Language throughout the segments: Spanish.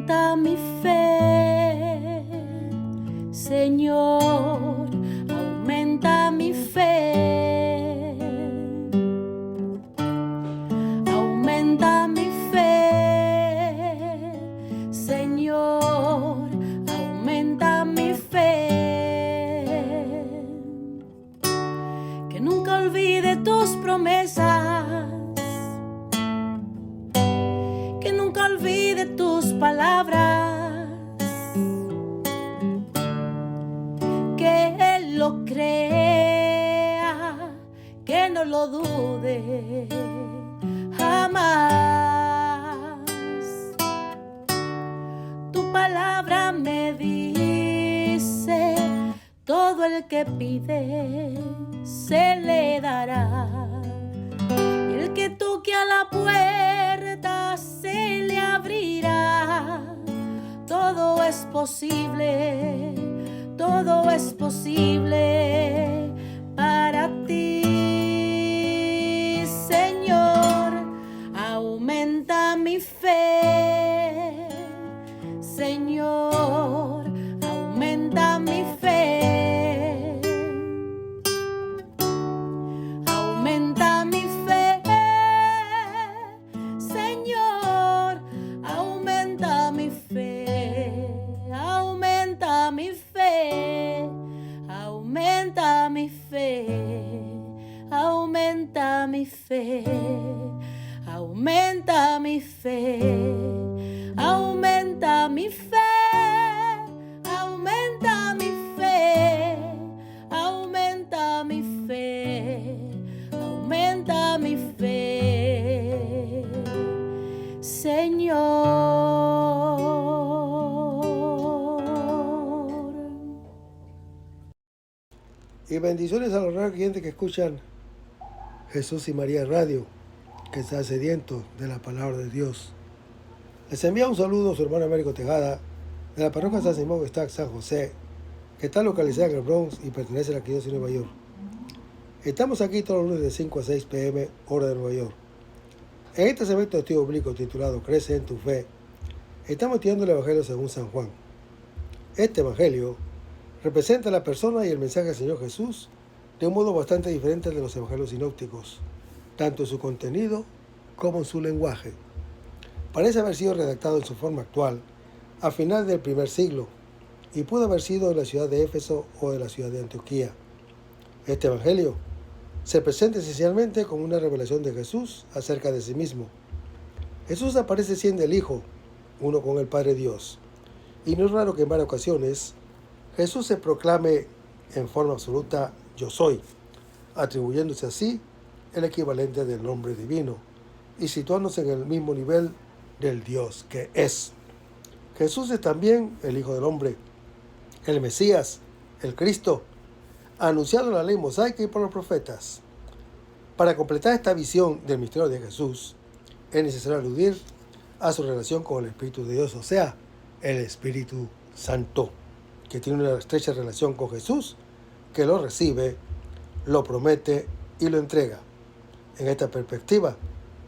aumenta mi fe, Señor, aumenta mi fe, aumenta mi fe, Señor, aumenta mi fe, que nunca olvide tus promesas, que nunca olvide tus palabras, que Él lo crea, que no lo dude jamás. Tu palabra me dice, todo el que pide se le dará, y el que toque a la puerta se le abrirá. Todo es posible, todo es posible para ti, Señor. Aumenta mi fe, Señor, aumenta mi fe, aumenta mi fe, Señor, aumenta mi fe, aumenta mi fe, aumenta mi fe, aumenta mi fe, aumenta mi fe, aumenta mi fe, aumenta mi fe, aumenta mi fe, aumenta mi fe, Señor. Y bendiciones a los raros clientes que escuchan Jesús y María Radio, que está sediento de la palabra de Dios. Les envía un saludo a su hermano Américo Tejada, de la parroquia San Simón Stack San José, que está localizada en el Bronx y pertenece a la Arquidiócesis de Nueva York. Estamos aquí todos los lunes de 5 a 6 p.m. hora de Nueva York. En este segmento de estudio bíblico titulado Crece en tu fe, estamos estudiando el Evangelio según San Juan. Este Evangelio representa la persona y el mensaje del Señor Jesús de un modo bastante diferente de los Evangelios sinópticos, tanto en su contenido como en su lenguaje. Parece haber sido redactado en su forma actual a finales del primer siglo y pudo haber sido de la ciudad de Éfeso o de la ciudad de Antioquía. Este Evangelio se presenta esencialmente como una revelación de Jesús acerca de sí mismo. Jesús aparece siendo el Hijo, uno con el Padre Dios, y no es raro que en varias ocasiones Jesús se proclame en forma absoluta yo soy, atribuyéndose así el equivalente del nombre divino y situándose en el mismo nivel del Dios que es. Jesús es también el Hijo del Hombre, el Mesías, el Cristo, anunciado en la ley mosaica y por los profetas. Para completar esta visión del misterio de Jesús, es necesario aludir a su relación con el Espíritu de Dios, o sea, el Espíritu Santo, que tiene una estrecha relación con Jesús, que lo recibe, lo promete y lo entrega. En esta perspectiva,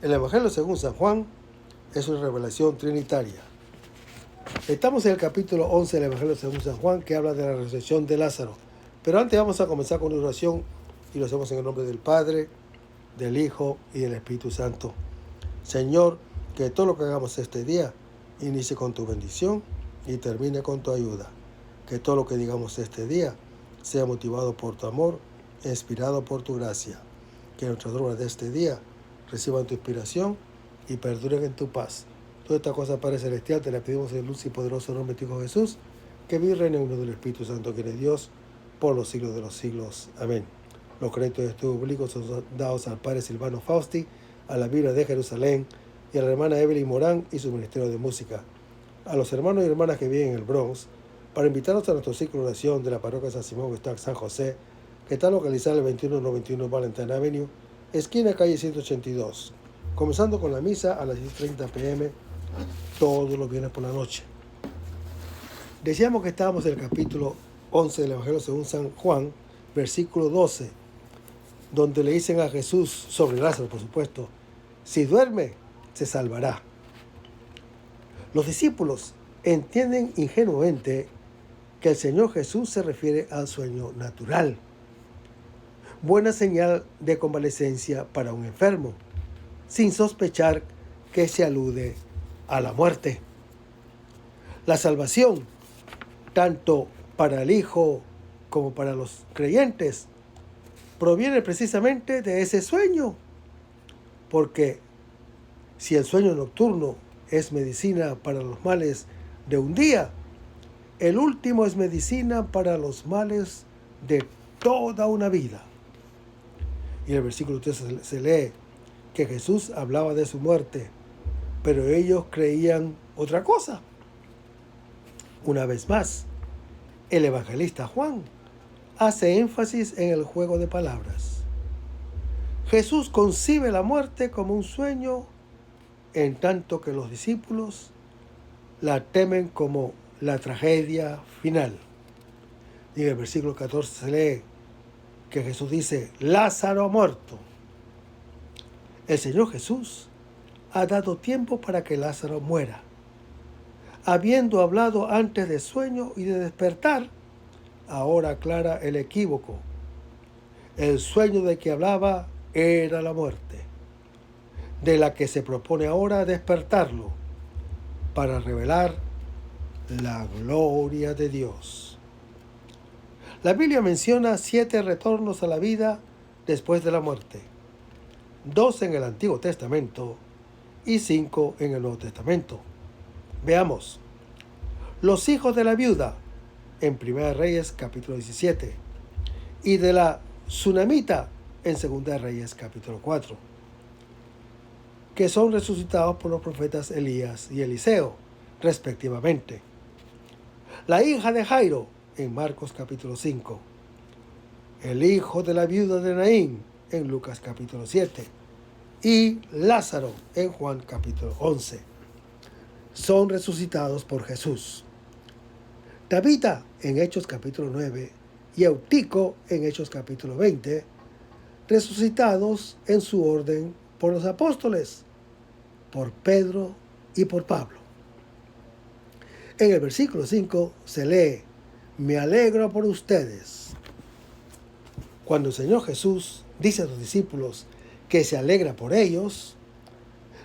el Evangelio según San Juan es una revelación trinitaria. Estamos en el capítulo 11 del Evangelio según San Juan, que habla de la resurrección de Lázaro. Pero antes vamos a comenzar con una oración y lo hacemos en el nombre del Padre, del Hijo y del Espíritu Santo. Señor, que todo lo que hagamos este día inicie con tu bendición y termine con tu ayuda. Que todo lo que digamos este día sea motivado por tu amor e inspirado por tu gracia. Que nuestras obras de este día reciban tu inspiración y perduren en tu paz. Todas estas cosas, Padre Celestial, te las pedimos en el dulce y poderoso nombre de tu Hijo Jesús, que vive y reina en uno del Espíritu Santo, que eres Dios, por los siglos de los siglos. Amén. Los créditos de estudio público son dados al Padre Silvano Fausti, a la Biblia de Jerusalén y a la hermana Evelyn Morán y su ministerio de música. A los hermanos y hermanas que viven en el Bronx, para invitarnos a nuestro ciclo de oración de la parroquia San Simón Stack San José, que está localizada en el 2191 Valentine Avenue, esquina calle 182, comenzando con la misa a las 10:30 p.m. todos los viernes por la noche. Decíamos que estábamos en el capítulo 11 del Evangelio según San Juan, versículo 12, donde le dicen a Jesús, sobre Lázaro por supuesto, si duerme, se salvará. Los discípulos entienden ingenuamente que el Señor Jesús se refiere al sueño natural, buena señal de convalecencia para un enfermo, sin sospechar que se alude a la muerte. La salvación, tanto para el Hijo como para los creyentes, proviene precisamente de ese sueño, porque si el sueño nocturno es medicina para los males de un día, el último es medicina para los males de toda una vida. Y en el versículo 3 se lee que Jesús hablaba de su muerte, pero ellos creían otra cosa. Una vez más, el evangelista Juan hace énfasis en el juego de palabras. Jesús concibe la muerte como un sueño, en tanto que los discípulos la temen como la tragedia final. Y en el versículo 14 se lee que Jesús dice: Lázaro ha muerto. El Señor Jesús ha dado tiempo para que Lázaro muera. Habiendo hablado antes de sueño y de despertar, ahora aclara el equívoco. El sueño de que hablaba era la muerte, de la que se propone ahora despertarlo, para revelar la gloria de Dios. La Biblia menciona 7 retornos a la vida después de la muerte, 2 en el Antiguo Testamento y 5 en el Nuevo Testamento. Veamos. Los hijos de la viuda, en 1 Reyes capítulo 17, y de la tsunamita, en 2 Reyes capítulo 4, que son resucitados por los profetas Elías y Eliseo, respectivamente. La hija de Jairo, en Marcos capítulo 5. El hijo de la viuda de Naín, en Lucas capítulo 7. Y Lázaro, en Juan capítulo 11. Son resucitados por Jesús. Tabita, en Hechos capítulo 9, y Eutico, en Hechos capítulo 20, resucitados en su orden por los apóstoles, por Pedro y por Pablo. En el versículo 5 se lee: me alegro por ustedes. Cuando el Señor Jesús dice a sus discípulos que se alegra por ellos,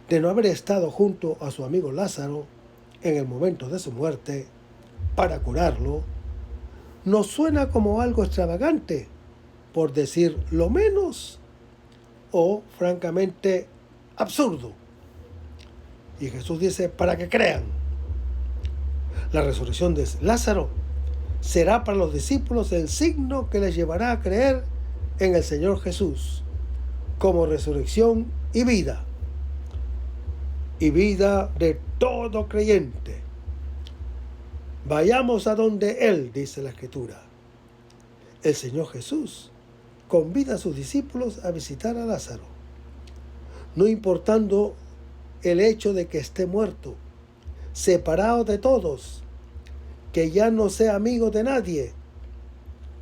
de no haber estado junto a su amigo Lázaro en el momento de su muerte para curarlo, nos suena como algo extravagante, por decir lo menos, o francamente absurdo. Y Jesús dice: para que crean. La resurrección de Lázaro será para los discípulos el signo que les llevará a creer en el Señor Jesús como resurrección y vida de todo creyente. Vayamos a donde Él, dice la Escritura. El Señor Jesús convida a sus discípulos a visitar a Lázaro, no importando el hecho de que esté muerto, separado de todos, que ya no sea amigo de nadie.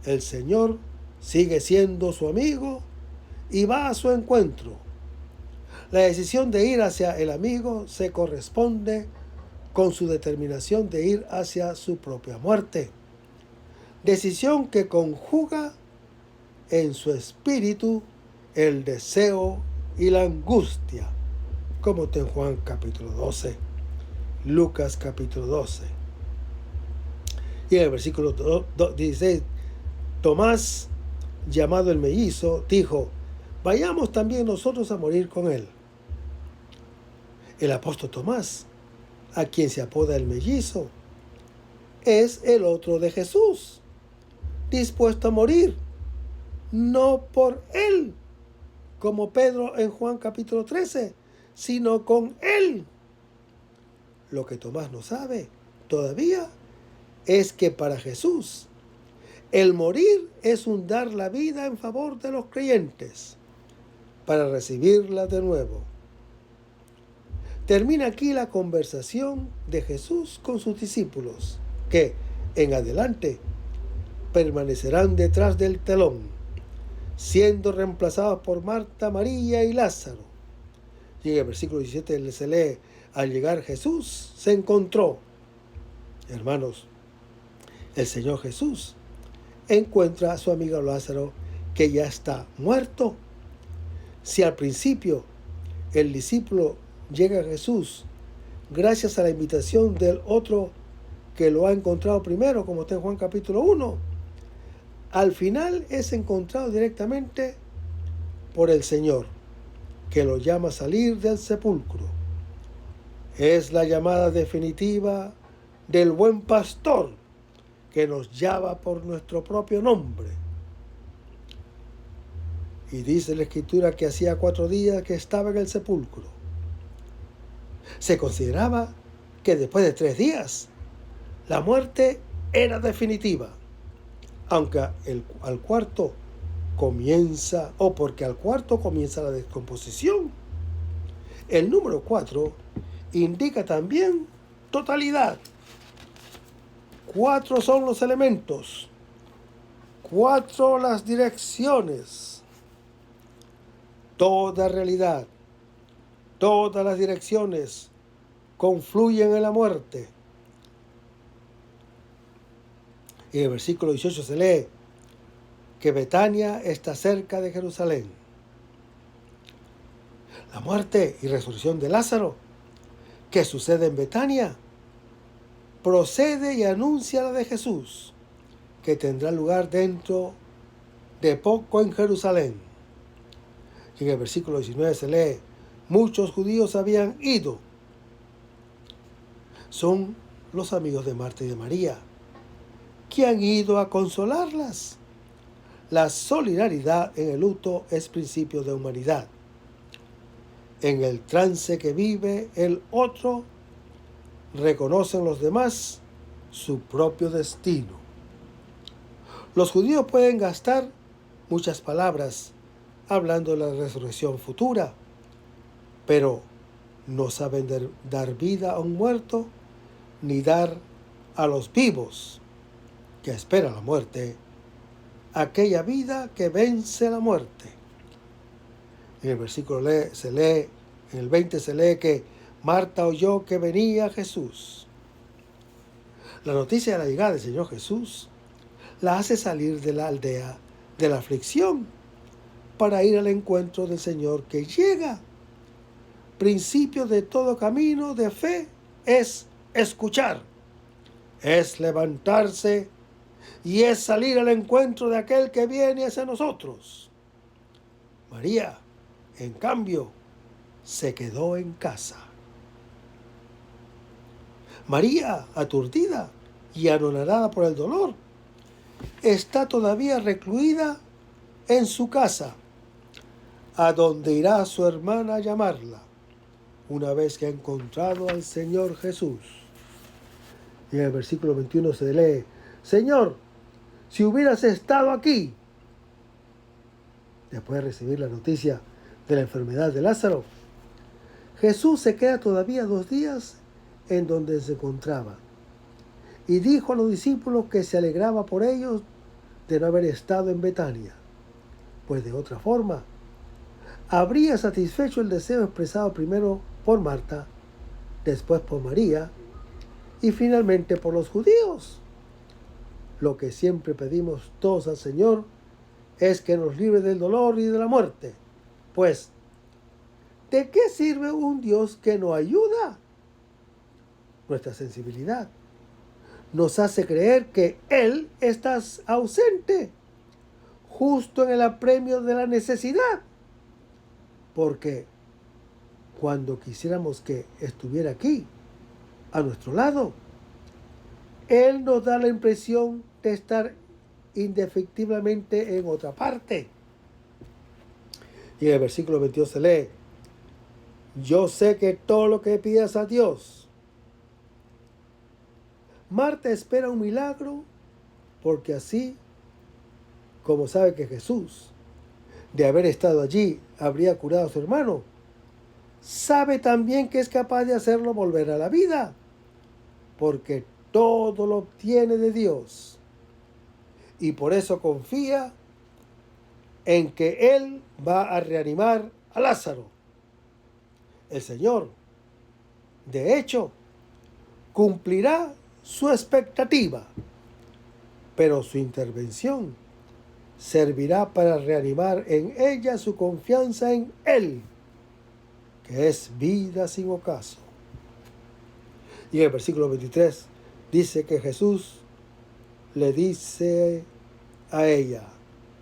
El Señor sigue siendo su amigo y va a su encuentro. La decisión de ir hacia el amigo se corresponde con su determinación de ir hacia su propia muerte. Decisión que conjuga en su espíritu el deseo y la angustia, como está en Juan capítulo 12, Lucas capítulo 12. Y en el versículo 16, Tomás, llamado el mellizo, dijo: vayamos también nosotros a morir con él. El apóstol Tomás, a quien se apoda el mellizo, es el otro de Jesús, dispuesto a morir, no por él, como Pedro en Juan capítulo 13, sino con él. Lo que Tomás no sabe todavía es que para Jesús el morir es un dar la vida en favor de los creyentes para recibirla de nuevo. Termina aquí la conversación de Jesús con sus discípulos, que en adelante permanecerán detrás del telón, siendo reemplazados por Marta, María y Lázaro. Y en el versículo 17 se lee: al llegar Jesús se encontró Hermanos, el Señor Jesús encuentra a su amigo Lázaro que ya está muerto. Si al principio el discípulo llega a Jesús gracias a la invitación del otro que lo ha encontrado primero, como está en Juan capítulo 1, al final es encontrado directamente por el Señor, que lo llama a salir del sepulcro. Es la llamada definitiva del buen pastor que nos llama por nuestro propio nombre. Y dice la Escritura que hacía 4 días que estaba en el sepulcro. Se consideraba que después de 3 días la muerte era definitiva, aunque al cuarto comienza, o porque al cuarto comienza la descomposición. El número 4 indica también totalidad. 4 son los elementos, 4 las direcciones. Toda realidad, todas las direcciones confluyen en la muerte. Y en el versículo 18 se lee que Betania está cerca de Jerusalén. La muerte y resurrección de Lázaro, que sucede en Betania, procede y anuncia la de Jesús, que tendrá lugar dentro de poco en Jerusalén. Y en el versículo 19 se lee, muchos judíos habían ido. Son los amigos de Marta y de María, que han ido a consolarlas. La solidaridad en el luto es principio de humanidad. En el trance que vive el otro, reconocen los demás su propio destino. Los judíos pueden gastar muchas palabras hablando de la resurrección futura, pero no saben dar vida a un muerto, ni dar a los vivos que esperan la muerte, aquella vida que vence la muerte. En el versículo se lee, en el 20 se lee que Marta oyó que venía Jesús. La noticia de la llegada del Señor Jesús la hace salir de la aldea de la aflicción para ir al encuentro del Señor que llega. Principio de todo camino de fe es escuchar, es levantarse y es salir al encuentro de aquel que viene hacia nosotros. María, en cambio, se quedó en casa. María, aturdida y anonadada por el dolor, está todavía recluida en su casa, a donde irá su hermana a llamarla, una vez que ha encontrado al Señor Jesús. Y en el versículo 21 se lee, Señor, si hubieras estado aquí. Después de recibir la noticia de la enfermedad de Lázaro, Jesús se queda todavía 2 días en donde se encontraba. Y dijo a los discípulos que se alegraba por ellos de no haber estado en Betania, pues de otra forma habría satisfecho el deseo expresado primero por Marta, después por María y finalmente por los judíos. Lo que siempre pedimos todos al Señor es que nos libre del dolor y de la muerte. Pues, ¿de qué sirve un Dios que no ayuda? Nuestra sensibilidad nos hace creer que Él está ausente, justo en el apremio de la necesidad. Porque cuando quisiéramos que estuviera aquí, a nuestro lado, Él nos da la impresión de estar indefectiblemente en otra parte. Y en el versículo 22 se lee, yo sé que todo lo que pidas a Dios. Marta espera un milagro porque así como sabe que Jesús, de haber estado allí, habría curado a su hermano, sabe también que es capaz de hacerlo volver a la vida, porque todo lo obtiene de Dios. Y por eso confía en que Él va a reanimar a Lázaro. El Señor, de hecho, cumplirá su expectativa, pero su intervención servirá para reanimar en ella su confianza en Él, que es vida sin ocaso. Y en el versículo 23 dice que Jesús le dice a ella: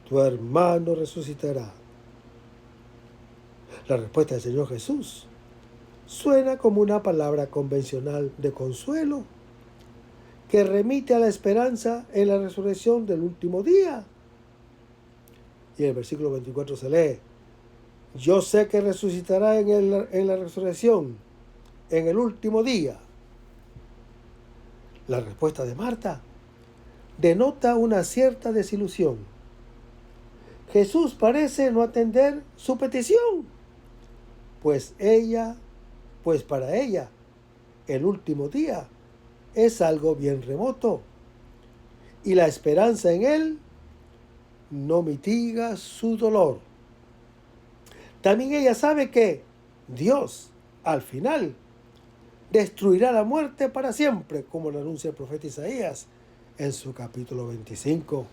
tu hermano resucitará. La respuesta del Señor Jesús suena como una palabra convencional de consuelo que remite a la esperanza en la resurrección del último día. Y en el versículo 24 se lee: yo sé que resucitará en la resurrección, en el último día. La respuesta de Marta denota una cierta desilusión. Jesús parece no atender su petición, pues para ella, el último día es algo bien remoto, y la esperanza en Él no mitiga su dolor. También ella sabe que Dios, al final, destruirá la muerte para siempre, como lo anuncia el profeta Isaías en su capítulo 25.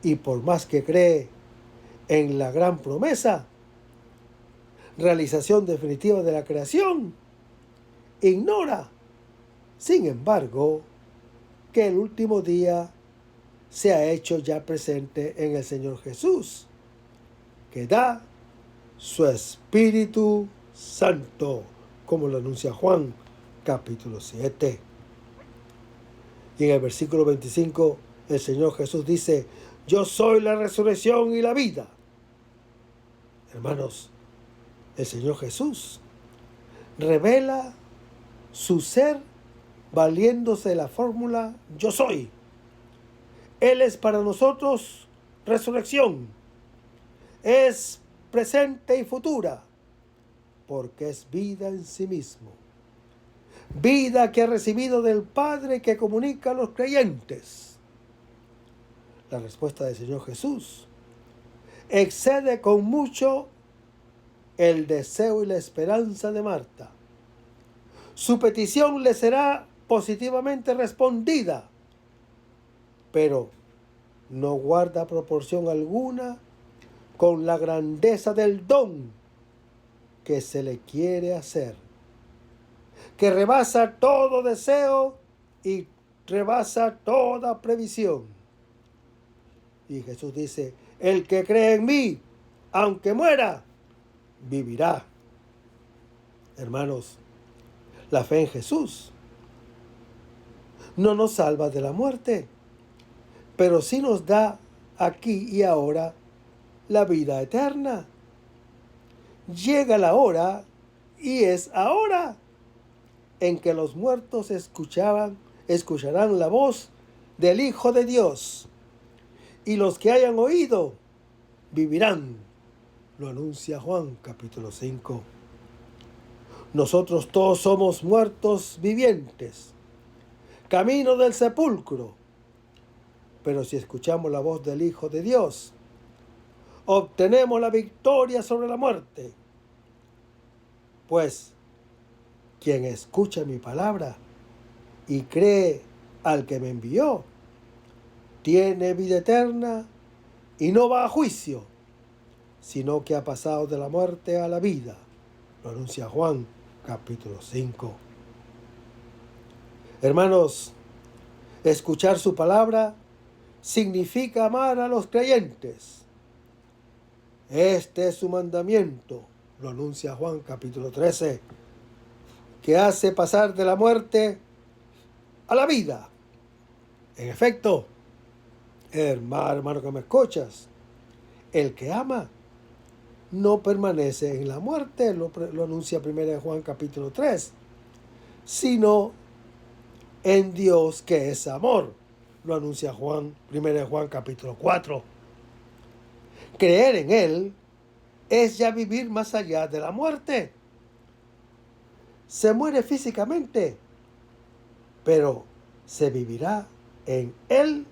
Y por más que cree en la gran promesa, realización definitiva de la creación, ignora, sin embargo, que el último día se ha hecho ya presente en el Señor Jesús, que da su Espíritu Santo, como lo anuncia Juan, capítulo 7. Y en el versículo 25, el Señor Jesús dice: yo soy la resurrección y la vida. Hermanos, el Señor Jesús revela su ser valiéndose de la fórmula yo soy. Él es para nosotros resurrección. Es presente y futura, porque es vida en sí mismo. Vida que ha recibido del Padre, que comunica a los creyentes. La respuesta del Señor Jesús excede con mucho el deseo y la esperanza de Marta. Su petición le será positivamente respondida, pero no guarda proporción alguna con la grandeza del don que se le quiere hacer, que rebasa todo deseo y rebasa toda previsión. Y Jesús dice: el que cree en mí, aunque muera, vivirá. Hermanos, la fe en Jesús no nos salva de la muerte, pero sí nos da aquí y ahora la vida eterna. Llega la hora, y es ahora, en que los muertos escucharán la voz del Hijo de Dios, y los que hayan oído vivirán. Lo anuncia Juan capítulo 5. Nosotros todos somos muertos vivientes, camino del sepulcro. Pero si escuchamos la voz del Hijo de Dios, obtenemos la victoria sobre la muerte. Pues quien escucha mi palabra y cree al que me envió, tiene vida eterna y no va a juicio, sino que ha pasado de la muerte a la vida. Lo anuncia Juan capítulo 5. Hermanos, escuchar su palabra significa amar a los creyentes. Este es su mandamiento, lo anuncia Juan capítulo 13, que hace pasar de la muerte a la vida. En efecto, hermano que me escuchas, el que ama no permanece en la muerte, lo anuncia 1 Juan capítulo 3, sino en Dios, que es amor, lo anuncia 1 Juan capítulo 4. Creer en Él es ya vivir más allá de la muerte. Se muere físicamente, pero se vivirá en Él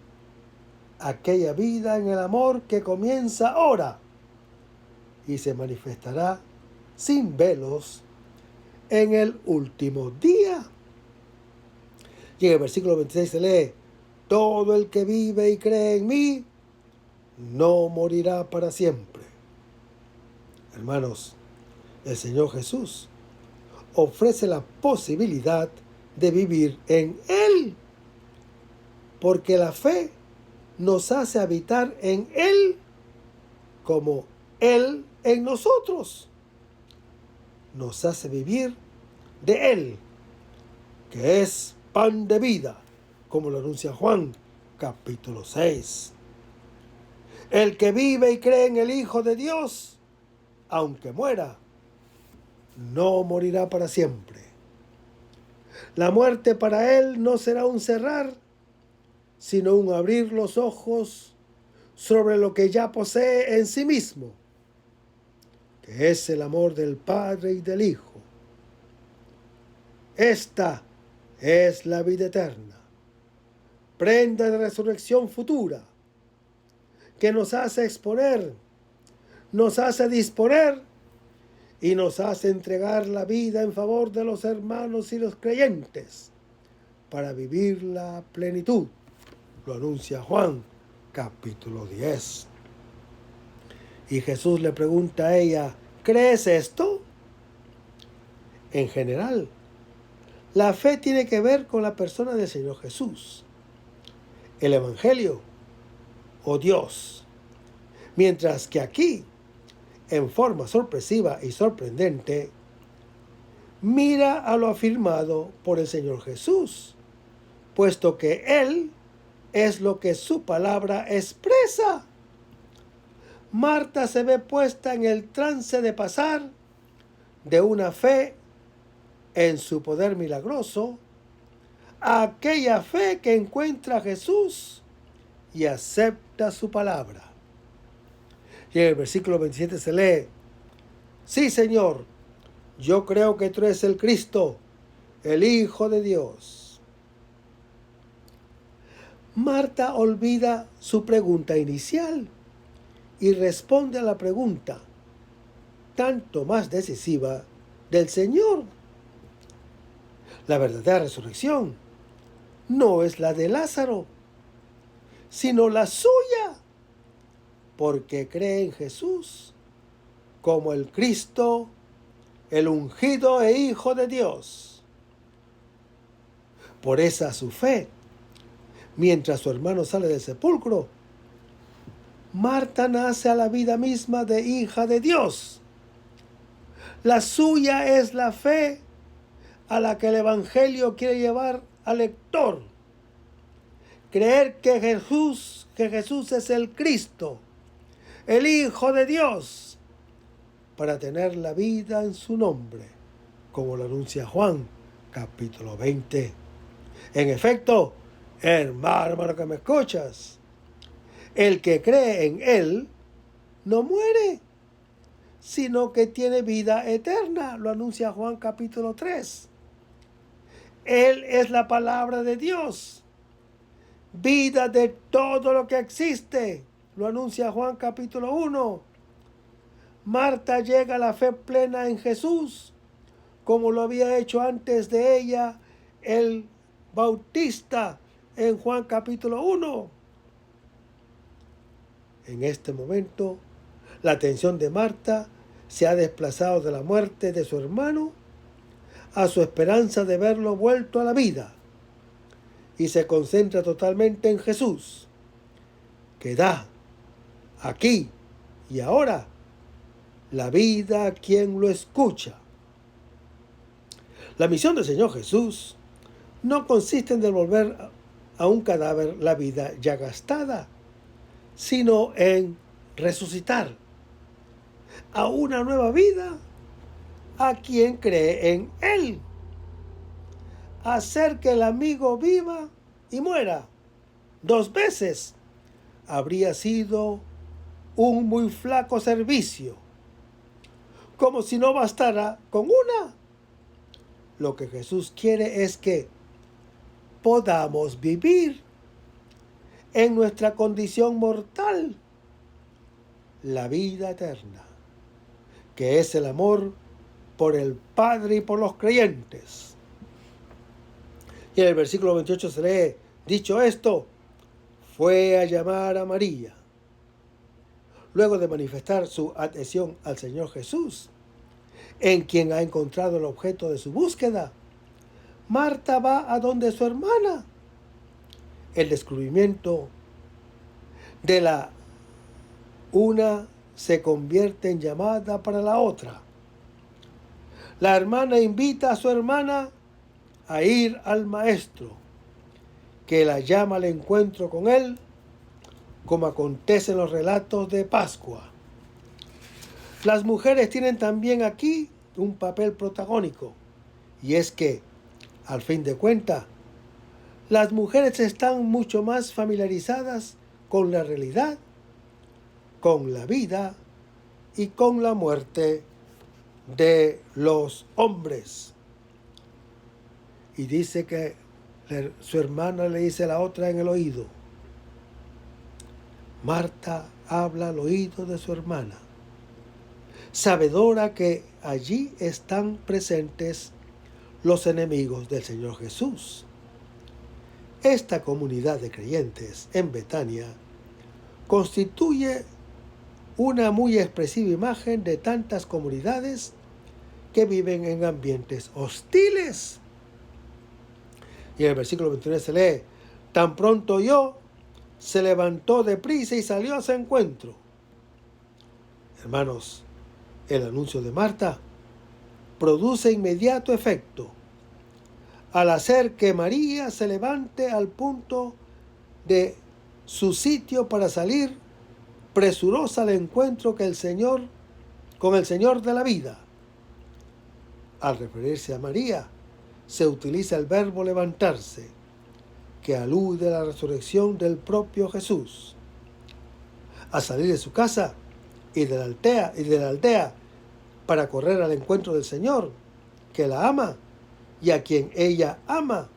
aquella vida en el amor que comienza ahora y se manifestará sin velos en el último día. Y en el versículo 26 se lee: todo el que vive y cree en mí no morirá para siempre. Hermanos, el Señor Jesús ofrece la posibilidad de vivir en Él, porque la fe nos hace habitar en Él como Él en nosotros. Nos hace vivir de Él, que es pan de vida, como lo anuncia Juan, capítulo 6. El que vive y cree en el Hijo de Dios, aunque muera, no morirá para siempre. La muerte para él no será un cerrar, sino un abrir los ojos sobre lo que ya posee en sí mismo, que es el amor del Padre y del Hijo. Esta es la vida eterna, prenda de resurrección futura, que nos hace exponer, nos hace disponer y nos hace entregar la vida en favor de los hermanos y los creyentes para vivir la plenitud. Lo anuncia Juan, capítulo 10. Y Jesús le pregunta a ella: ¿crees esto? En general, la fe tiene que ver con la persona del Señor Jesús, el Evangelio o Dios. Mientras que aquí, en forma sorpresiva y sorprendente, mira a lo afirmado por el Señor Jesús, puesto que Él es lo que su palabra expresa. Marta se ve puesta en el trance de pasar de una fe en su poder milagroso a aquella fe que encuentra a Jesús y acepta su palabra. Y en el versículo 27 se lee: sí, Señor, yo creo que tú eres el Cristo, el Hijo de Dios. Marta olvida su pregunta inicial y responde a la pregunta, tanto más decisiva, del Señor. La verdadera resurrección no es la de Lázaro, sino la suya, porque cree en Jesús como el Cristo, el ungido e Hijo de Dios. Por esa su fe, mientras su hermano sale del sepulcro, Marta nace a la vida misma de hija de Dios. La suya es la fe a la que el Evangelio quiere llevar al lector. Creer que Jesús es el Cristo, el Hijo de Dios, para tener la vida en su nombre, como lo anuncia Juan, capítulo 20. En efecto, hermano que me escuchas, el que cree en Él no muere, sino que tiene vida eterna, lo anuncia Juan capítulo 3. Él es la palabra de Dios, vida de todo lo que existe, lo anuncia Juan capítulo 1. Marta llega a la fe plena en Jesús, como lo había hecho antes de ella el Bautista en Juan capítulo 1. En este momento, la atención de Marta se ha desplazado de la muerte de su hermano a su esperanza de verlo vuelto a la vida, y se concentra totalmente en Jesús, que da aquí y ahora la vida a quien lo escucha. La misión del Señor Jesús no consiste en devolver a un cadáver la vida ya gastada, sino en resucitar a una nueva vida a quien cree en Él. Hacer que el amigo viva y muera 2 veces habría sido un muy flaco servicio, como si no bastara con una. Lo que Jesús quiere es que podamos vivir en nuestra condición mortal la vida eterna, que es el amor por el Padre y por los creyentes. Y en el versículo 28 se lee, dicho esto, fue a llamar a María. Luego de manifestar su adhesión al Señor Jesús, en quien ha encontrado el objeto de su búsqueda, Marta va a donde su hermana. El descubrimiento de la una se convierte en llamada para la otra. La hermana invita a su hermana a ir al maestro, que la llama al encuentro con él, como acontece en los relatos de Pascua. Las mujeres tienen también aquí un papel protagónico, y es que, al fin de cuentas, las mujeres están mucho más familiarizadas con la realidad, con la vida y con la muerte de los hombres. Y dice que su hermana le dice a la otra en el oído. Marta habla al oído de su hermana, sabedora que allí están presentes los enemigos del Señor Jesús. Esta comunidad de creyentes en Betania constituye una muy expresiva imagen de tantas comunidades que viven en ambientes hostiles. Y en el versículo 29 se lee, tan pronto oyó, se levantó deprisa y salió a su encuentro. Hermanos, el anuncio de Marta produce inmediato efecto al hacer que María se levante al punto de su sitio para salir presurosa al encuentro con el Señor de la vida. Al referirse a María, se utiliza el verbo levantarse, que alude a la resurrección del propio Jesús. Al salir de su casa y de la aldea para correr al encuentro del Señor, que la ama y a quien ella ama,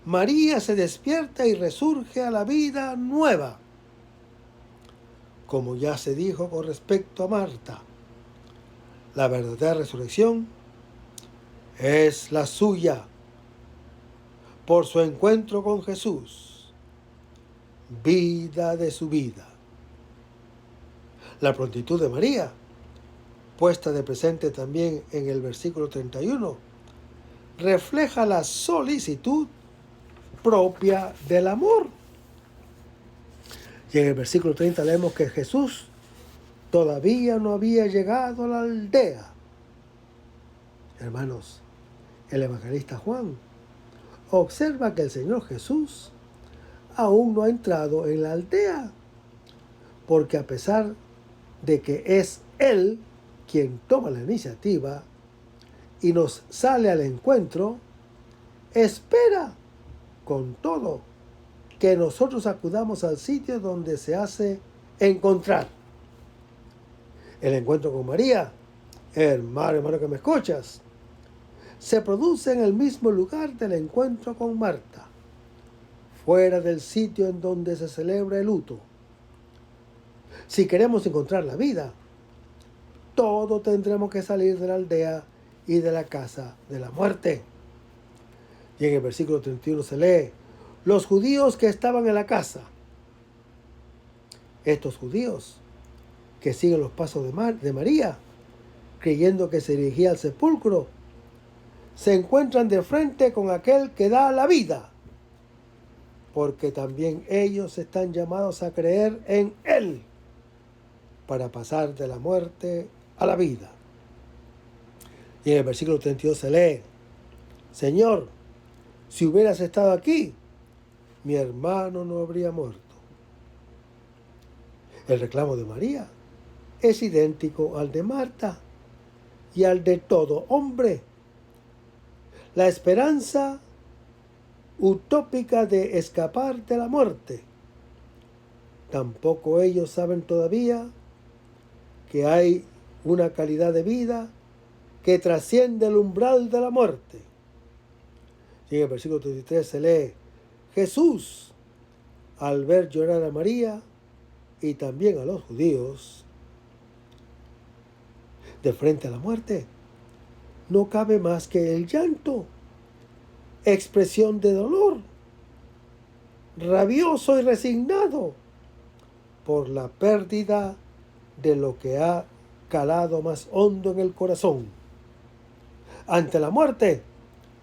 María se despierta y resurge a la vida nueva. Como ya se dijo con respecto a Marta, la verdadera resurrección es la suya por su encuentro con Jesús, vida de su vida. La prontitud de María, puesta de presente también en el versículo 31, refleja la solicitud propia del amor. Y en el versículo 30 leemos que Jesús todavía no había llegado a la aldea. Hermanos, el evangelista Juan observa que el Señor Jesús aún no ha entrado en la aldea, porque a pesar de que es Él quien toma la iniciativa y nos sale al encuentro, espera con todo que nosotros acudamos al sitio donde se hace encontrar. El encuentro con María, hermano que me escuchas, se produce en el mismo lugar del encuentro con Marta, fuera del sitio en donde se celebra el luto. Si queremos encontrar la vida, todos tendremos que salir de la aldea y de la casa de la muerte. Y en el versículo 31 se lee, los judíos que estaban en la casa. Estos judíos que siguen los pasos de María, creyendo que se dirigía al sepulcro, se encuentran de frente con aquel que da la vida, porque también ellos están llamados a creer en Él para pasar de la muerte a la vida. Y en el versículo 32 se lee, Señor, si hubieras estado aquí, mi hermano no habría muerto. El reclamo de María es idéntico al de Marta y al de todo hombre. La esperanza utópica de escapar de la muerte. Tampoco ellos saben todavía que hay una calidad de vida que trasciende el umbral de la muerte. Y en el versículo 33 se lee, Jesús, al ver llorar a María y también a los judíos, de frente a la muerte, no cabe más que el llanto. expresión de dolor, rabioso y resignado por la pérdida de lo que ha calado más hondo en el corazón. Ante la muerte,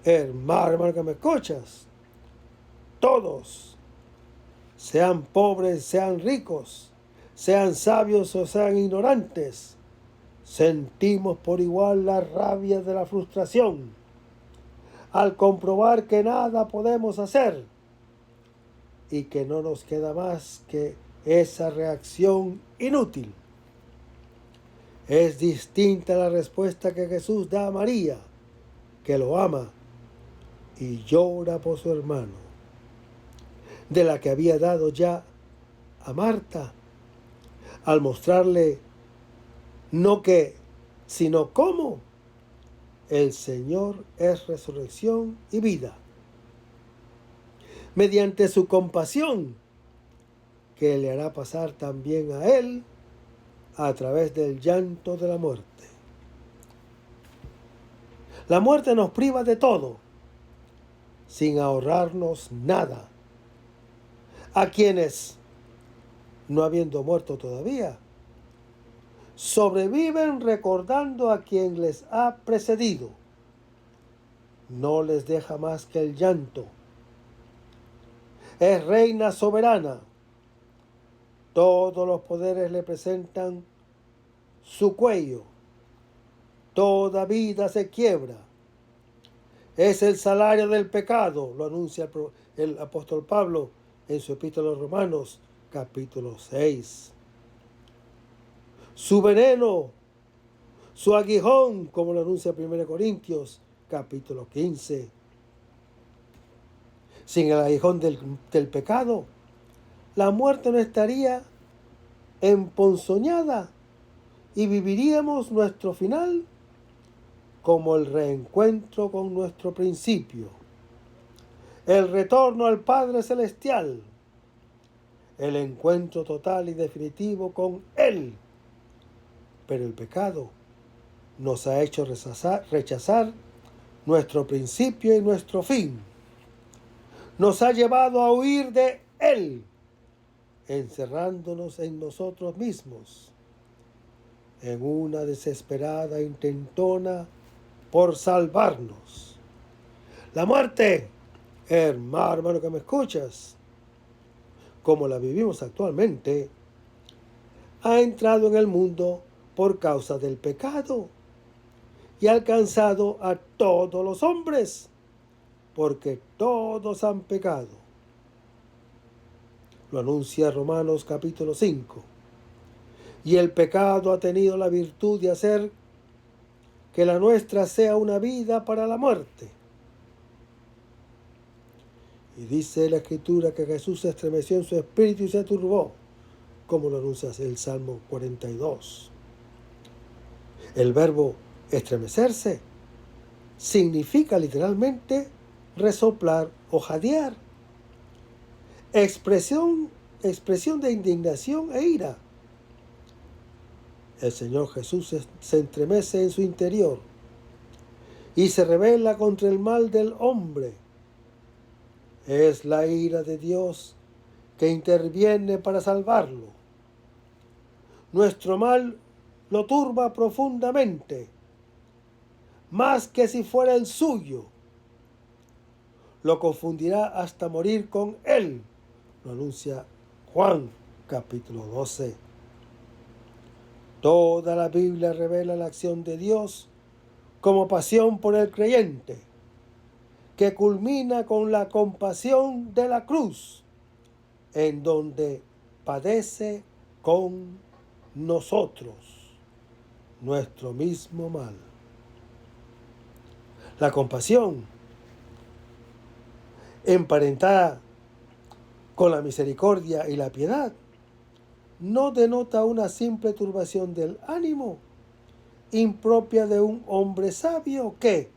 hermano que me escuchas, todos, sean pobres, sean ricos, sean sabios o sean ignorantes, sentimos por igual la rabia de la frustración al comprobar que nada podemos hacer y que no nos queda más que esa reacción inútil. Es distinta la respuesta que Jesús da a María, que lo ama y llora por su hermano, de la que había dado ya a Marta, al mostrarle no qué, sino cómo el Señor es resurrección y vida. Mediante su compasión, que le hará pasar también a él a través del llanto de la muerte. La muerte nos priva de todo, sin ahorrarnos nada. A quienes, no habiendo muerto todavía, sobreviven recordando a quien les ha precedido. No les deja más que el llanto. Es reina soberana. Todos los poderes le presentan su cuello. Toda vida se quiebra. Es el salario del pecado, lo anuncia el apóstol Pablo en su epístola a los Romanos, capítulo 6. Su veneno, su aguijón, como lo anuncia 1 Corintios, capítulo 15. Sin el aguijón del pecado, la muerte no estaría emponzoñada y viviríamos nuestro final como el reencuentro con nuestro principio, el retorno al Padre Celestial, el encuentro total y definitivo con Él. Pero el pecado nos ha hecho rechazar nuestro principio y nuestro fin. Nos ha llevado a huir de Él, encerrándonos en nosotros mismos, en una desesperada intentona por salvarnos. La muerte, hermano que me escuchas, como la vivimos actualmente, ha entrado en el mundo por causa del pecado y ha alcanzado a todos los hombres, porque todos han pecado. Lo anuncia Romanos capítulo 5. Y el pecado ha tenido la virtud de hacer que la nuestra sea una vida para la muerte. Y dice la Escritura que Jesús se estremeció en su espíritu y se turbó, como lo anuncia el Salmo 42. El verbo estremecerse significa literalmente resoplar o jadear. Expresión de indignación e ira. El Señor Jesús se estremece en su interior y se rebela contra el mal del hombre. Es la ira de Dios que interviene para salvarlo. Nuestro mal lo turba profundamente, más que si fuera el suyo. Lo confundirá hasta morir con él, lo anuncia Juan capítulo 12. Toda la Biblia revela la acción de Dios como pasión por el creyente, que culmina con la compasión de la cruz, en donde padece con nosotros nuestro mismo mal. La compasión, emparentada con la misericordia y la piedad, no denota una simple turbación del ánimo, impropia de un hombre sabio que,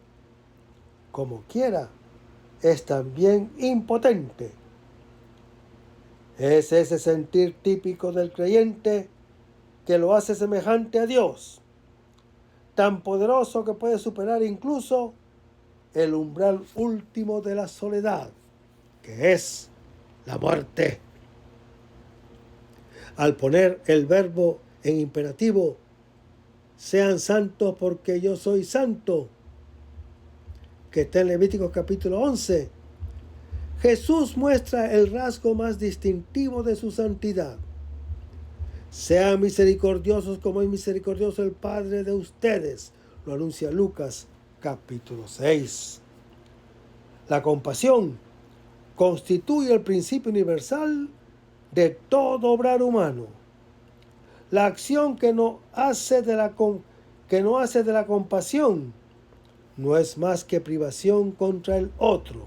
como quiera, es también impotente. Es ese sentir típico del creyente que lo hace semejante a Dios, tan poderoso que puede superar incluso el umbral último de la soledad, que es la muerte. Al poner el verbo en imperativo, sean santos porque yo soy santo, que está en Levítico capítulo 11, Jesús muestra el rasgo más distintivo de su santidad. Sean misericordiosos como es misericordioso el Padre de ustedes, lo anuncia Lucas capítulo 6. La compasión constituye el principio universal de todo obrar humano. La acción que no hace de la compasión no es más que privación contra el otro.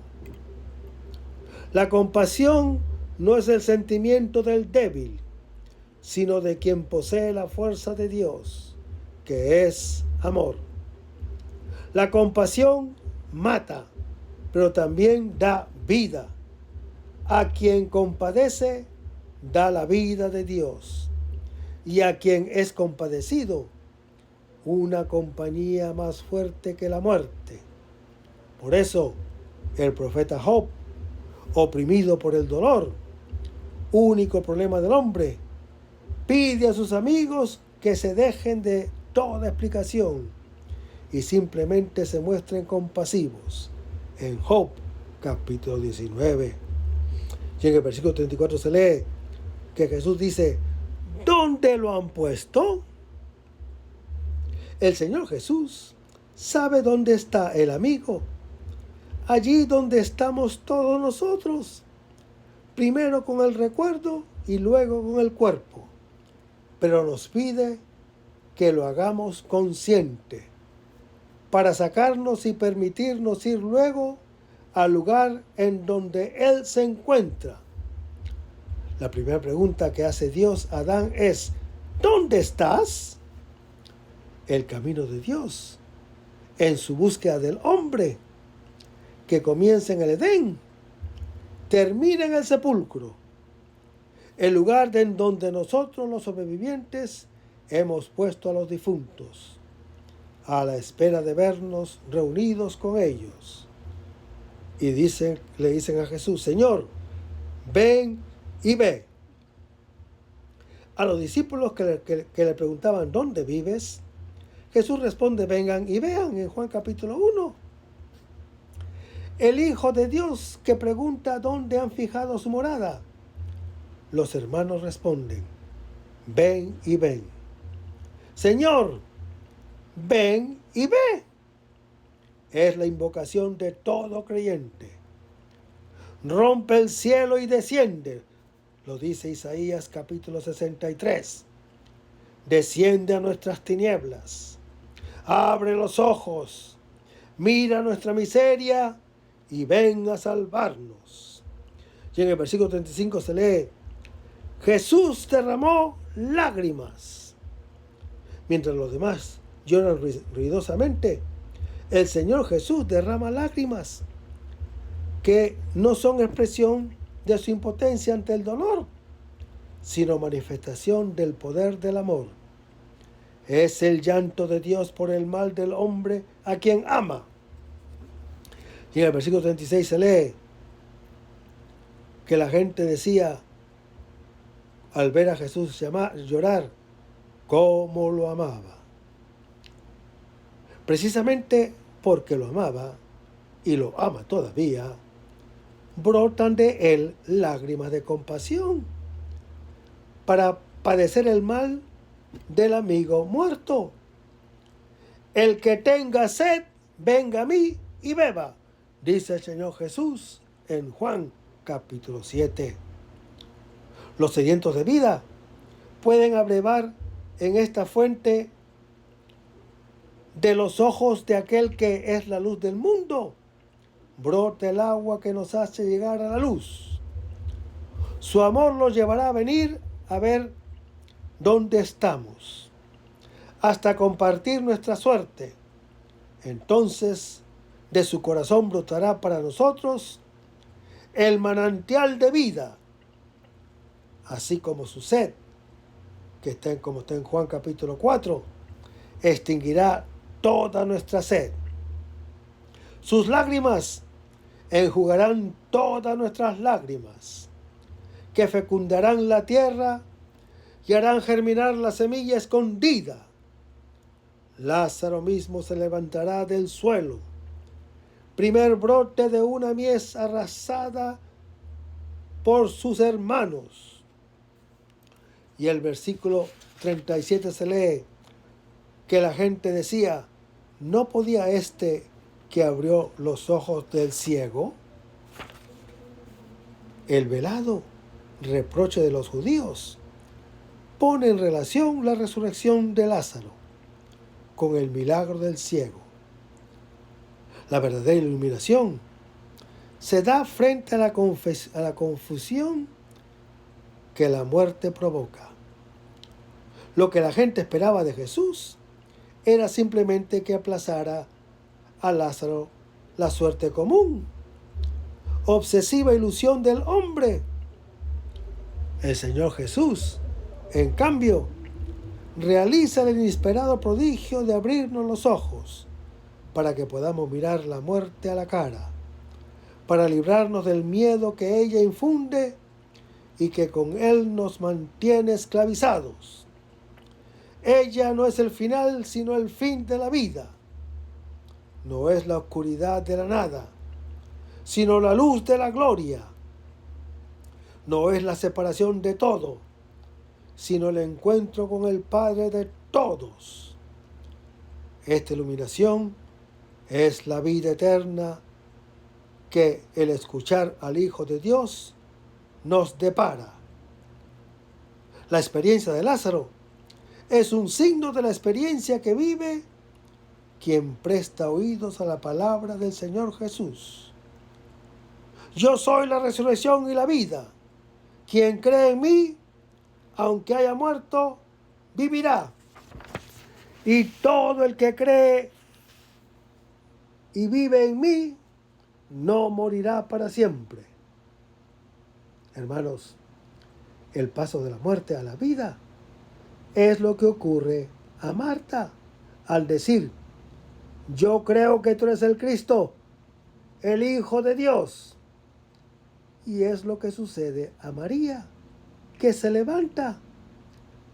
La compasión no es el sentimiento del débil, sino de quien posee la fuerza de Dios, que es amor. La compasión mata, pero también da vida. A quien compadece, da la vida de Dios. Y a quien es compadecido, una compañía más fuerte que la muerte. Por eso, el profeta Job, oprimido por el dolor, único problema del hombre, pide a sus amigos que se dejen de toda explicación y simplemente se muestren compasivos. En Job, capítulo 19. Y en el versículo 34 se lee que Jesús dice: ¿dónde lo han puesto? El Señor Jesús sabe dónde está el amigo. Allí donde estamos todos nosotros. Primero con el recuerdo y luego con el cuerpo. Pero nos pide que lo hagamos consciente, para sacarnos y permitirnos ir luego al lugar en donde Él se encuentra. La primera pregunta que hace Dios a Adán es: ¿dónde estás? El camino de Dios, en su búsqueda del hombre, que comienza en el Edén, termina en el sepulcro, el lugar en donde nosotros los sobrevivientes hemos puesto a los difuntos, a la espera de vernos reunidos con ellos. Y le dicen a Jesús: Señor, ven y ve. A los discípulos que le preguntaban: ¿dónde vives? Jesús responde: vengan y vean, en Juan capítulo 1. El Hijo de Dios que pregunta: ¿dónde han fijado su morada? Los hermanos responden: ven y ven. Señor, ven y ve. Es la invocación de todo creyente. Rompe el cielo y desciende, lo dice Isaías capítulo 63. Desciende a nuestras tinieblas. Abre los ojos. Mira nuestra miseria y ven a salvarnos. Y en el versículo 35 se lee: Jesús derramó lágrimas. Mientras los demás lloran ruidosamente, el Señor Jesús derrama lágrimas que no son expresión de su impotencia ante el dolor, sino manifestación del poder del amor. Es el llanto de Dios por el mal del hombre a quien ama. Y en el versículo 36 se lee que la gente decía, al ver a Jesús llorar, cómo lo amaba. Precisamente porque lo amaba y lo ama todavía, brotan de él lágrimas de compasión para padecer el mal del amigo muerto. El que tenga sed, venga a mí y beba, dice el Señor Jesús en Juan capítulo 7. Los sedientos de vida pueden abrevar en esta fuente de los ojos de aquel que es la luz del mundo. Brota el agua que nos hace llegar a la luz. Su amor los llevará a venir a ver dónde estamos, hasta compartir nuestra suerte. Entonces, de su corazón brotará para nosotros el manantial de vida, así como su sed, como está en Juan capítulo 4, extinguirá toda nuestra sed. Sus lágrimas enjugarán todas nuestras lágrimas, que fecundarán la tierra y harán germinar la semilla escondida. Lázaro mismo se levantará del suelo, primer brote de una mies arrasada por sus hermanos. Y el versículo 37 se lee que la gente decía, ¿no podía este que abrió los ojos del ciego? El velado reproche de los judíos pone en relación la resurrección de Lázaro con el milagro del ciego. La verdadera iluminación se da frente a la confusión que la muerte provoca. Lo que la gente esperaba de Jesús era simplemente que aplazara a Lázaro la suerte común, obsesiva ilusión del hombre. El Señor Jesús, en cambio, realiza el inesperado prodigio de abrirnos los ojos para que podamos mirar la muerte a la cara, para librarnos del miedo que ella infunde y que con él nos mantiene esclavizados. Ella no es el final, sino el fin de la vida. No es la oscuridad de la nada, sino la luz de la gloria. No es la separación de todo, sino el encuentro con el Padre de todos. Esta iluminación es la vida eterna que el escuchar al Hijo de Dios nos depara. La experiencia de Lázaro es un signo de la experiencia que vive quien presta oídos a la palabra del Señor Jesús. Yo soy la resurrección y la vida. Quien cree en mí, aunque haya muerto, vivirá. Y todo el que cree y vive en mí, no morirá para siempre. Hermanos, el paso de la muerte a la vida es lo que ocurre a Marta al decir, yo creo que tú eres el Cristo, el Hijo de Dios. Y es lo que sucede a María, que se levanta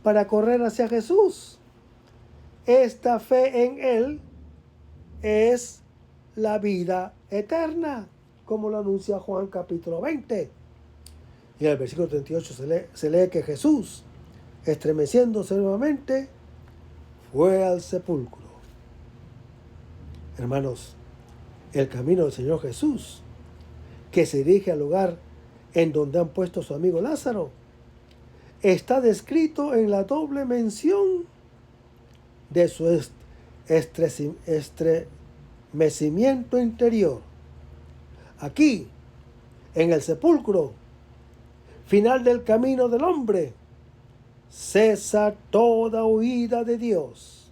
para correr hacia Jesús. Esta fe en Él es la vida eterna, como lo anuncia Juan capítulo 20. Y en el versículo 38 se lee que Jesús, estremeciéndose nuevamente, fue al sepulcro. Hermanos, el camino del Señor Jesús, que se dirige al lugar en donde han puesto a su amigo Lázaro, está descrito en la doble mención de su estremecimiento interior. Aquí, en el sepulcro, final del camino del hombre, cesa toda huida de Dios.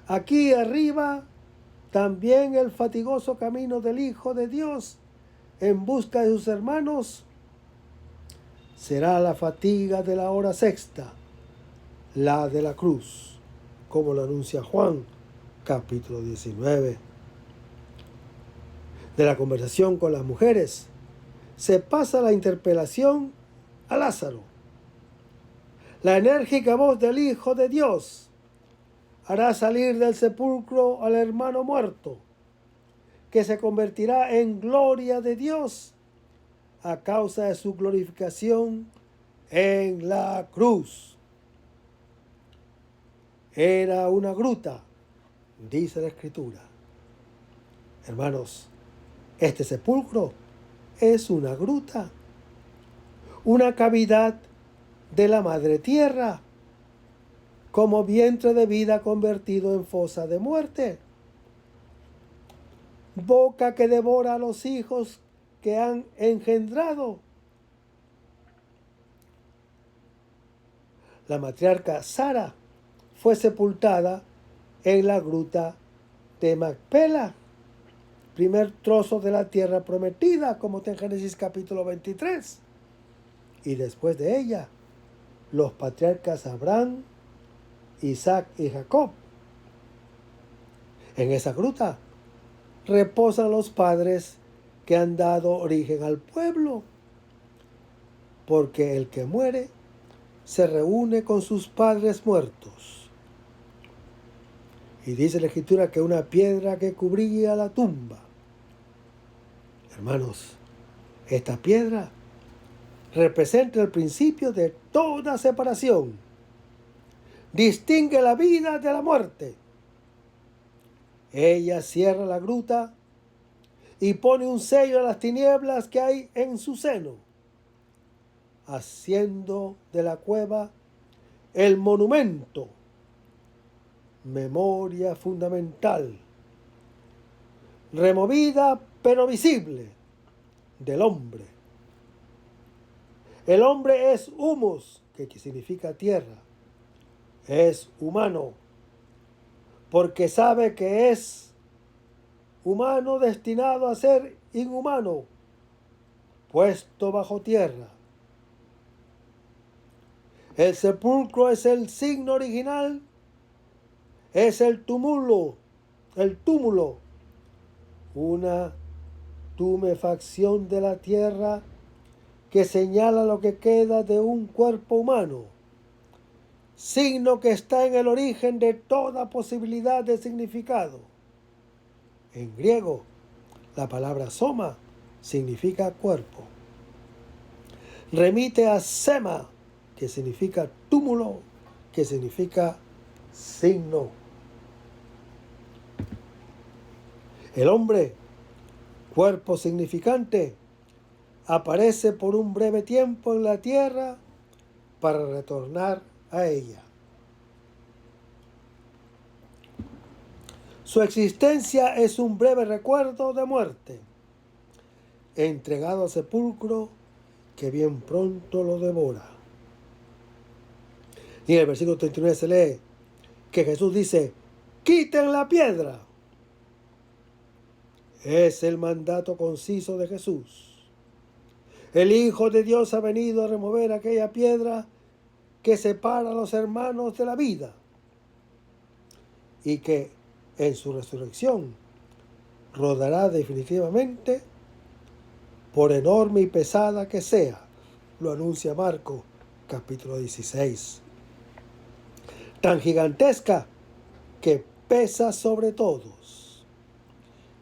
Aquí arriba, también el fatigoso camino del Hijo de Dios en busca de sus hermanos será la fatiga de la hora sexta, la de la cruz, como lo anuncia Juan, capítulo 19. De la conversación con las mujeres, se pasa la interpelación a Lázaro. La enérgica voz del Hijo de Dios hará salir del sepulcro al hermano muerto, que se convertirá en gloria de Dios a causa de su glorificación en la cruz. Era una gruta, dice la Escritura. Hermanos, este sepulcro es una gruta, una cavidad de la madre tierra, como vientre de vida convertido en fosa de muerte, boca que devora a los hijos que han engendrado. La matriarca Sara fue sepultada en la gruta de Macpela, primer trozo de la tierra prometida, como está en Génesis capítulo 23. Y después de ella, los patriarcas Abraham, Isaac y Jacob. En esa gruta reposan los padres que han dado origen al pueblo, porque el que muere se reúne con sus padres muertos. Y dice la Escritura que una piedra que cubría la tumba. Hermanos, esta piedra representa el principio de toda separación. Distingue la vida de la muerte. Ella cierra la gruta y pone un sello a las tinieblas que hay en su seno, haciendo de la cueva el monumento, memoria fundamental, removida pero visible, del hombre. El hombre es humus, que significa tierra. Es humano, porque sabe que es humano destinado a ser inhumano, puesto bajo tierra. El sepulcro es el signo original, es el túmulo, una tumefacción de la tierra que señala lo que queda de un cuerpo humano, signo que está en el origen de toda posibilidad de significado. En griego, la palabra soma significa cuerpo. Remite a sema, que significa túmulo, que significa signo. El hombre, cuerpo significante, aparece por un breve tiempo en la tierra para retornar a ella. Su existencia es un breve recuerdo de muerte, entregado al sepulcro que bien pronto lo devora. Y en el versículo 39 se lee que Jesús dice: ¡quiten la piedra! Es el mandato conciso de Jesús. El Hijo de Dios ha venido a remover aquella piedra que separa a los hermanos de la vida, y que en su resurrección rodará definitivamente, por enorme y pesada que sea. Lo anuncia Marcos capítulo 16. Tan gigantesca que pesa sobre todos.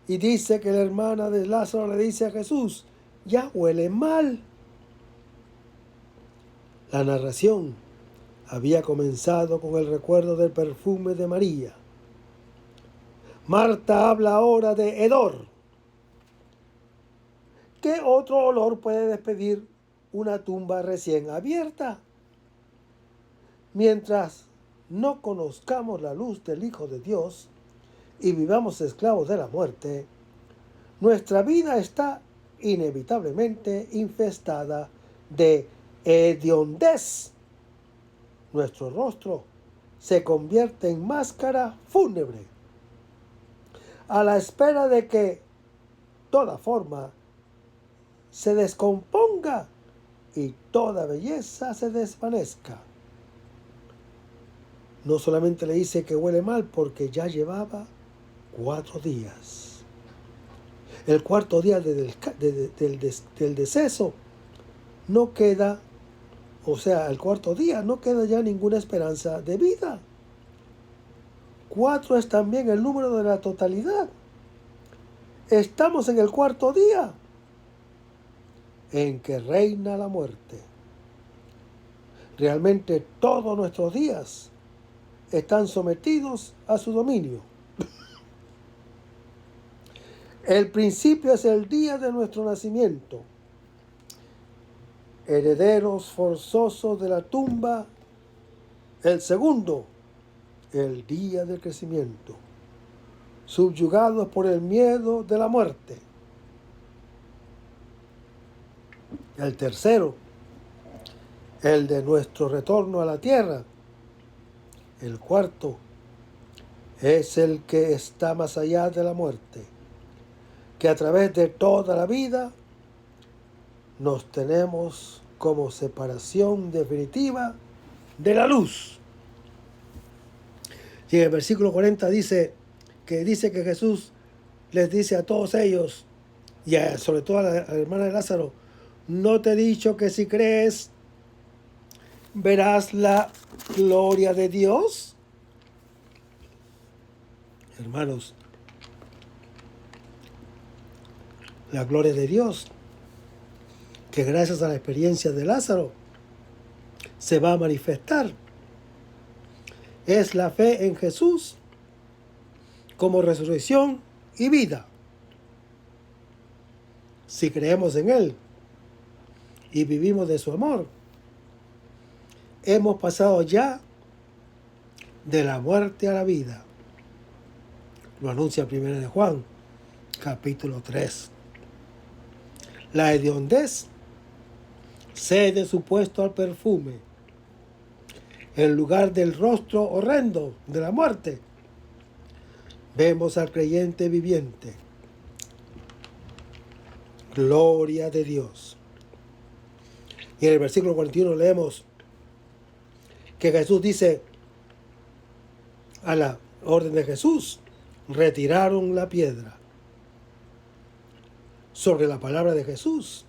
Y dice que la hermana de Lázaro le dice a Jesús: ya huele mal. La narración había comenzado con el recuerdo del perfume de María. Marta habla ahora de hedor. ¿Qué otro olor puede despedir una tumba recién abierta? Mientras no conozcamos la luz del Hijo de Dios y vivamos esclavos de la muerte, nuestra vida está inevitablemente infestada de hediondez. Nuestro rostro se convierte en máscara fúnebre, a la espera de que toda forma se descomponga y toda belleza se desvanezca. No solamente le dice que huele mal porque ya llevaba 4 días. El cuarto día del deceso no queda, el cuarto día no queda ya ninguna esperanza de vida. 4 es también el número de la totalidad. Estamos en el cuarto día en que reina la muerte. Realmente todos nuestros días están sometidos a su dominio. El principio es el día de nuestro nacimiento, herederos forzosos de la tumba. El segundo, el día del crecimiento, subyugados por el miedo de la muerte. El tercero, el de nuestro retorno a la tierra. El cuarto es el que está más allá de la muerte, que a través de toda la vida nos tenemos como separación definitiva de la luz. Y en el versículo 40 dice que Jesús les dice a todos ellos, sobre todo a la hermana de Lázaro, ¿no te he dicho que si crees verás la gloria de Dios? Hermanos, la gloria de Dios, que gracias a la experiencia de Lázaro se va a manifestar, es la fe en Jesús como resurrección y vida. Si creemos en Él y vivimos de su amor, hemos pasado ya de la muerte a la vida. Lo anuncia 1 de Juan, capítulo 3. La hediondez cede su puesto al perfume. En lugar del rostro horrendo de la muerte, vemos al creyente viviente. Gloria de Dios. Y en el versículo 41 leemos que Jesús dice, a la orden de Jesús, retiraron la piedra. Sobre la palabra de Jesús,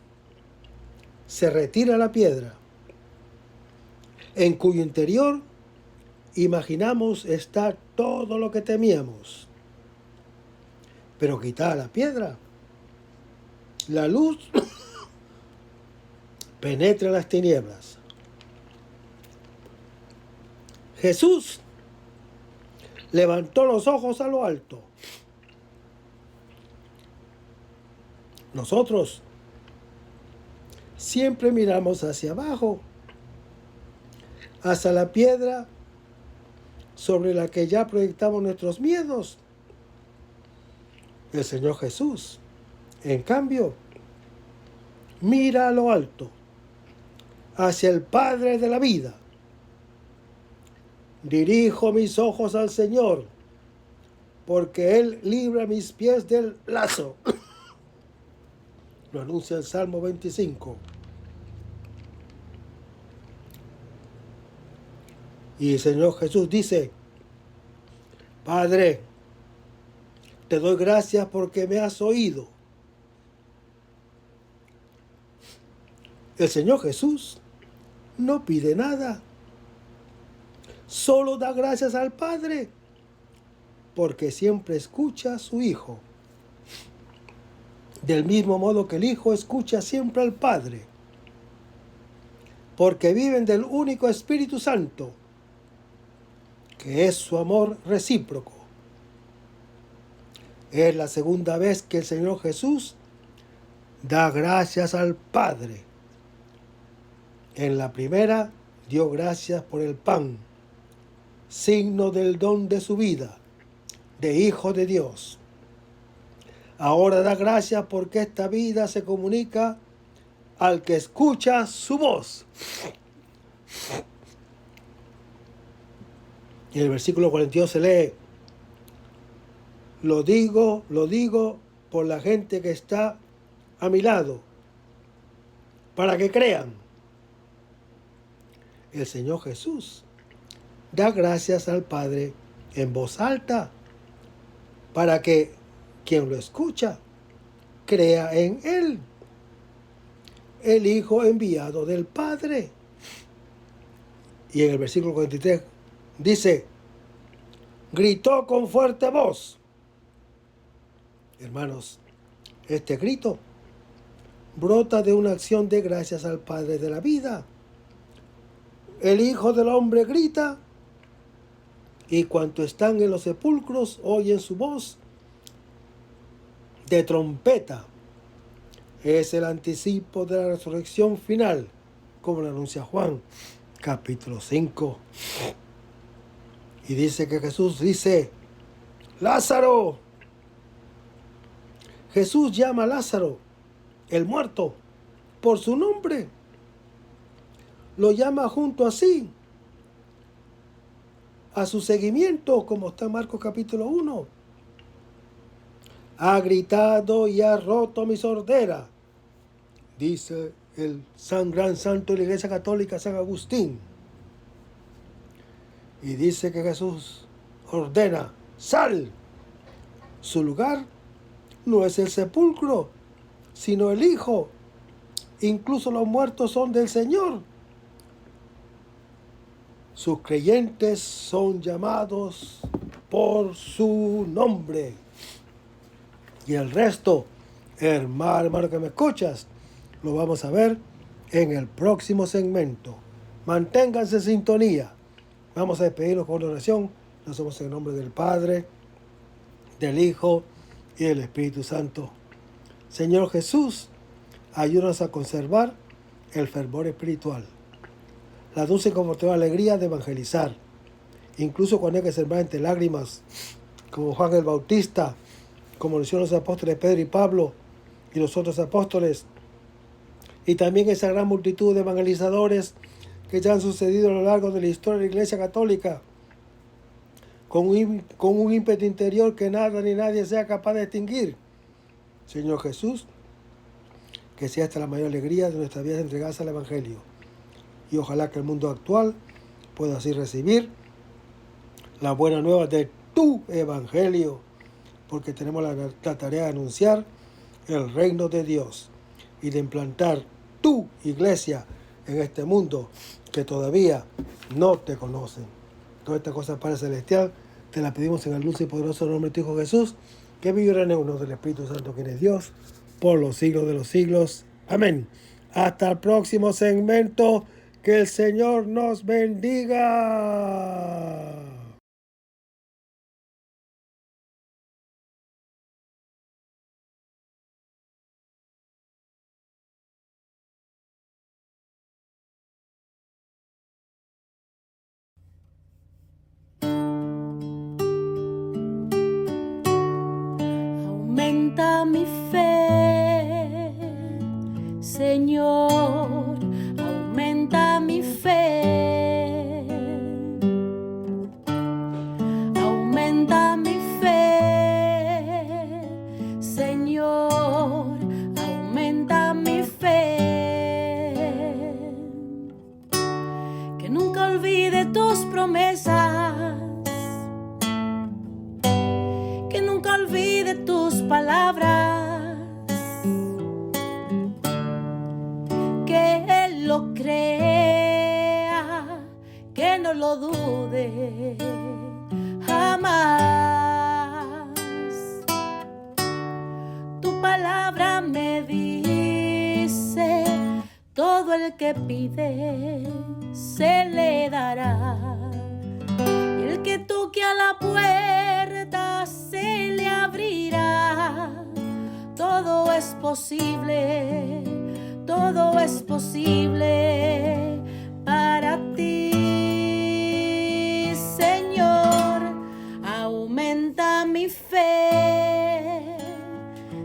se retira la piedra, en cuyo interior imaginamos está todo lo que temíamos. Pero quitada la piedra, la luz penetra las tinieblas. Jesús levantó los ojos a lo alto. Nosotros siempre miramos hacia abajo, hasta la piedra sobre la que ya proyectamos nuestros miedos. El Señor Jesús, en cambio, mira a lo alto, hacia el Padre de la vida. Dirijo mis ojos al Señor, porque Él libra mis pies del lazo. Lo anuncia el Salmo 25. Y el Señor Jesús dice, Padre, te doy gracias porque me has oído. El Señor Jesús no pide nada, solo da gracias al Padre, porque siempre escucha a su Hijo. Del mismo modo que el Hijo escucha siempre al Padre, porque viven del único Espíritu Santo, que es su amor recíproco. Es la segunda vez que el Señor Jesús da gracias al Padre. En la primera dio gracias por el pan, signo del don de su vida, de Hijo de Dios. Ahora da gracias porque esta vida se comunica al que escucha su voz. Y en el versículo 42 se lee, lo digo por la gente que está a mi lado, para que crean. El Señor Jesús da gracias al Padre en voz alta, para que quien lo escucha crea en Él. El Hijo enviado del Padre. Y en el versículo 43 dice, gritó con fuerte voz. Hermanos, este grito brota de una acción de gracias al Padre de la vida. El Hijo del Hombre grita, y cuantos están en los sepulcros oyen su voz de trompeta. Es el anticipo de la resurrección final, como lo anuncia Juan, capítulo 5. Y dice que Jesús dice, Lázaro. Jesús llama a Lázaro, el muerto, por su nombre. Lo llama junto así a su seguimiento, como está en Marcos capítulo 1. Ha gritado y ha roto mi sordera, dice el gran santo de la Iglesia Católica, San Agustín. Y dice que Jesús ordena, sal. Su lugar no es el sepulcro, sino el Hijo. Incluso los muertos son del Señor. Sus creyentes son llamados por su nombre. Y el resto, hermano que me escuchas, lo vamos a ver en el próximo segmento. Manténganse en sintonía. Vamos a despedirnos con una oración. Nos somos en el nombre del Padre, del Hijo y del Espíritu Santo. Señor Jesús, ayúdanos a conservar el fervor espiritual, la dulce y confortable alegría de evangelizar, incluso cuando hay que sembrar entre lágrimas, como Juan el Bautista, como lo hicieron los apóstoles Pedro y Pablo y los otros apóstoles, y también esa gran multitud de evangelizadores que ya han sucedido a lo largo de la historia de la Iglesia Católica, con un ímpetu interior que nada ni nadie sea capaz de extinguir. Señor Jesús, que sea esta la mayor alegría de nuestra vida entregadas al Evangelio. Y ojalá que el mundo actual pueda así recibir la buena nueva de tu Evangelio, porque tenemos la tarea de anunciar el reino de Dios y de implantar tu iglesia en este mundo que todavía no te conocen. Todas estas cosas, Padre Celestial, te las pedimos en el dulce y poderoso nombre de tu Hijo Jesús, que vive en uno del Espíritu Santo, quien es Dios, por los siglos de los siglos. Amén. Hasta el próximo segmento. Que el Señor nos bendiga. Aumenta mi fe, Señor, aumenta mi fe. Aumenta mi fe, Señor, aumenta mi fe. Que nunca olvide tus promesas, que nunca olvide tus palabras, que Él lo crea, que no lo dude jamás. Tu palabra me dice, todo el que pide se le dará. Y el que toque a la puerta se le abrirá. Todo es posible, todo es posible para ti, Señor. Aumenta mi fe,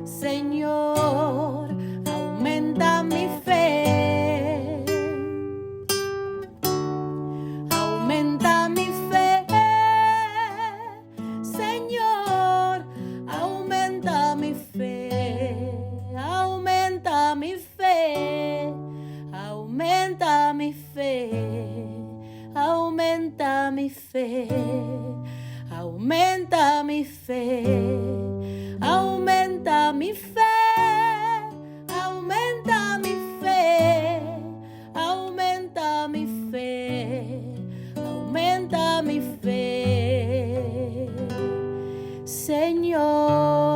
Señor, aumenta mi fe. Aumenta mi fe, Señor, aumenta mi fe. Aumenta mi fe, aumenta mi fe, aumenta mi fe, aumenta mi fe, aumenta mi fe, aumenta mi fe, aumenta mi fe, aumenta mi fe, Señor.